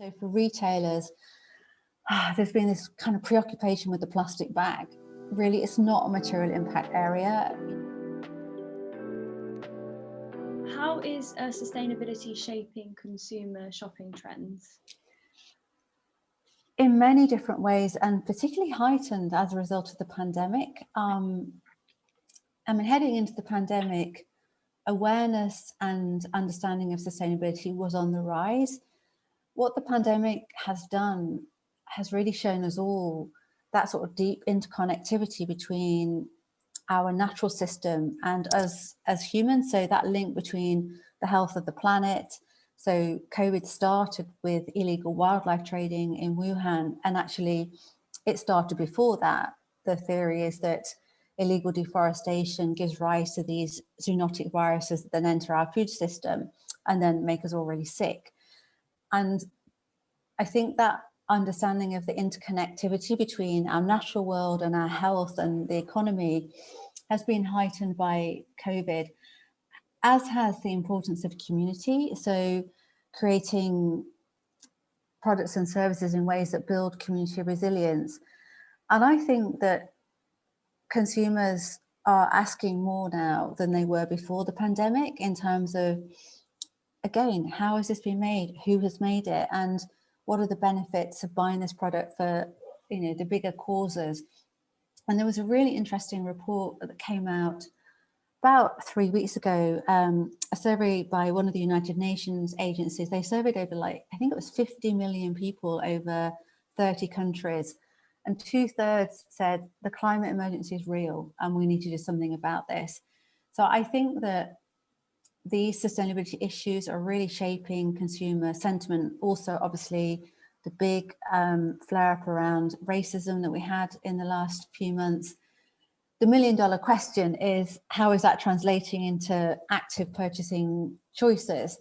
So for retailers, there's been this kind of preoccupation with the plastic bag. Really, it's not a material impact area. How is sustainability shaping consumer shopping trends? In many different ways, and particularly heightened as a result of the pandemic. Heading into the pandemic, awareness and understanding of sustainability was on the rise. What the pandemic has done has really shown us all that sort of deep interconnectivity between our natural system and us as humans. So that link between the health of the planet. So COVID started with illegal wildlife trading in Wuhan, and actually it started before that. The theory is that illegal deforestation gives rise to these zoonotic viruses that then enter our food system and then make us all really sick. And I think that understanding of the interconnectivity between our natural world and our health and the economy has been heightened by COVID, as has the importance of community. So creating products and services in ways that build community resilience. And I think that consumers are asking more now than they were before the pandemic in terms of, again, how has this been made? Who has made it? And what are the benefits of buying this product for, the bigger causes? And there was a really interesting report that came out about 3 weeks ago, a survey by one of the United Nations agencies. They surveyed over I think it was 50 million people over 30 countries. And 2/3 said the climate emergency is real and we need to do something about this. So I think that these sustainability issues are really shaping consumer sentiment. Also, obviously, the big flare-up around racism that we had in the last few months. The million-dollar question is, how is that translating into active purchasing choices?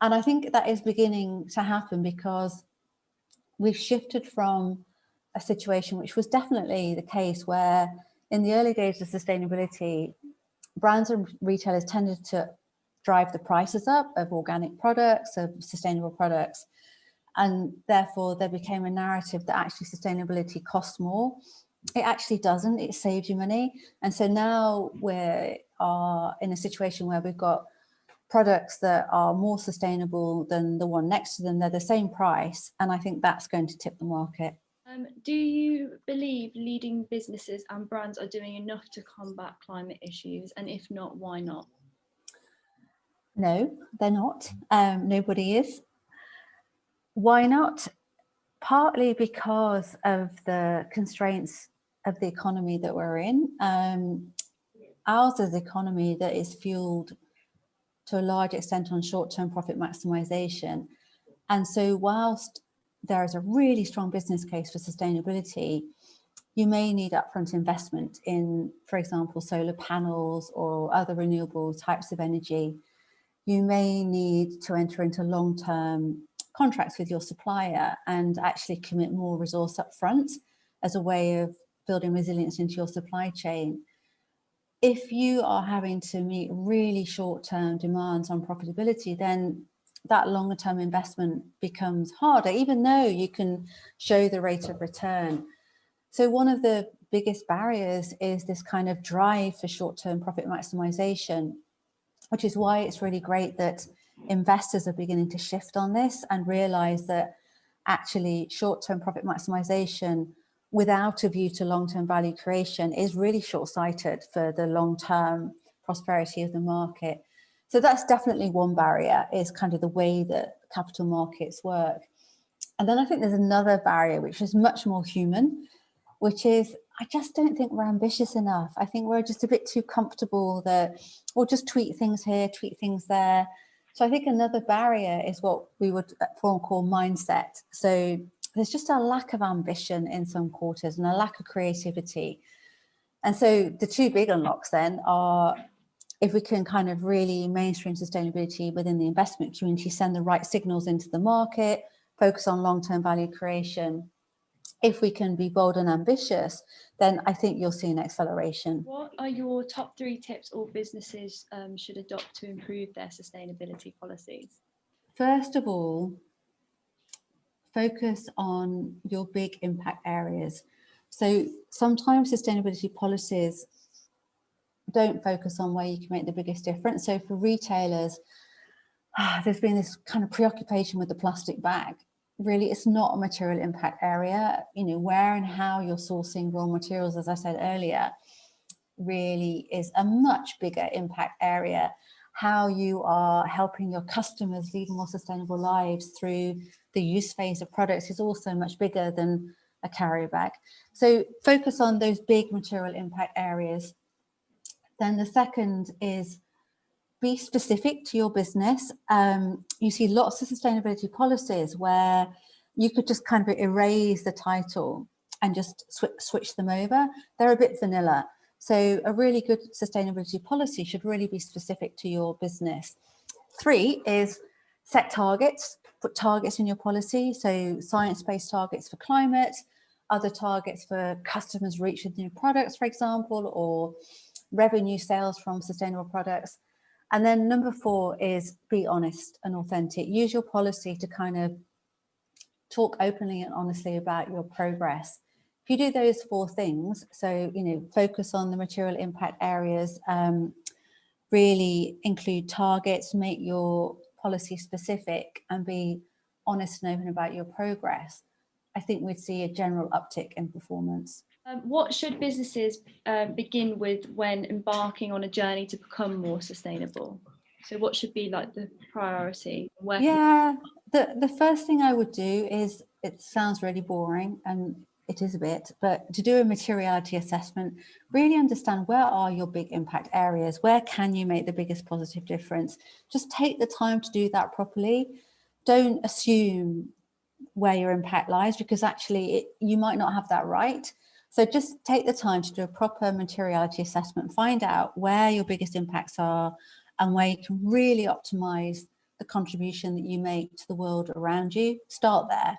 And I think that is beginning to happen because we've shifted from a situation which was definitely the case where in the early days of sustainability, brands and retailers tended to drive the prices up of organic products, of sustainable products. And therefore there became a narrative that actually sustainability costs more. It actually doesn't, it saves you money. And so now we are in a situation where we've got products that are more sustainable than the one next to them. They're the same price. And I think that's going to tip the market. Do you believe leading businesses and brands are doing enough to combat climate issues? And if not, why not? No, they're not. Nobody is. Why not? Partly because of the constraints of the economy that we're in. Ours is an economy that is fueled to a large extent on short-term profit maximization. And so whilst there is a really strong business case for sustainability, you may need upfront investment in, for example, solar panels or other renewable types of energy. You may need to enter into long-term contracts with your supplier and actually commit more resource up front as a way of building resilience into your supply chain. If you are having to meet really short-term demands on profitability, then that longer-term investment becomes harder, even though you can show the rate of return. So one of the biggest barriers is this kind of drive for short-term profit maximization, which is why it's really great that investors are beginning to shift on this and realize that actually short-term profit maximization without a view to long-term value creation is really short-sighted for the long-term prosperity of the market. So that's definitely one barrier, is kind of the way that capital markets work. And then I think there's another barrier, which is much more human, which is I just don't think we're ambitious enough. I think we're just a bit too comfortable that we'll just tweak things here, tweak things there. So I think another barrier is what we would call mindset. So there's just a lack of ambition in some quarters and a lack of creativity. And so the two big unlocks then are, if we can kind of really mainstream sustainability within the investment community, send the right signals into the market, focus on long-term value creation. If we can be bold and ambitious, then I think you'll see an acceleration. What are your top 3 tips all businesses should adopt to improve their sustainability policies? First of all, focus on your big impact areas. So sometimes sustainability policies don't focus on where you can make the biggest difference. So for retailers, there's been this kind of preoccupation with the plastic bag. Really, it's not a material impact area. You know, where and how you're sourcing raw materials, as I said earlier, really is a much bigger impact area. How you are helping your customers lead more sustainable lives through the use phase of products is also much bigger than a carrier bag. So focus on those big material impact areas. Then the second is be specific to your business. You see lots of sustainability policies where you could just kind of erase the title and just switch them over. They're a bit vanilla. So a really good sustainability policy should really be specific to your business. 3 is set targets, put targets in your policy. So science-based targets for climate, other targets for customers' reach with new products, for example, or revenue sales from sustainable products. And then number 4 is be honest and authentic. Use your policy to kind of talk openly and honestly about your progress. If you do those 4 things, so, you know, focus on the material impact areas, really include targets, make your policy specific, and be honest and open about your progress, I think we'd see a general uptick in performance. What should businesses begin with when embarking on a journey to become more sustainable? So what should be like the priority? Yeah, the first thing I would do is, it sounds really boring and it is a bit, but to do a materiality assessment, really understand where are your big impact areas, where can you make the biggest positive difference. Just take the time to do that properly. Don't assume where your impact lies, because actually you might not have that right. So just take the time to do a proper materiality assessment, find out where your biggest impacts are and where you can really optimize the contribution that you make to the world around you. Start there.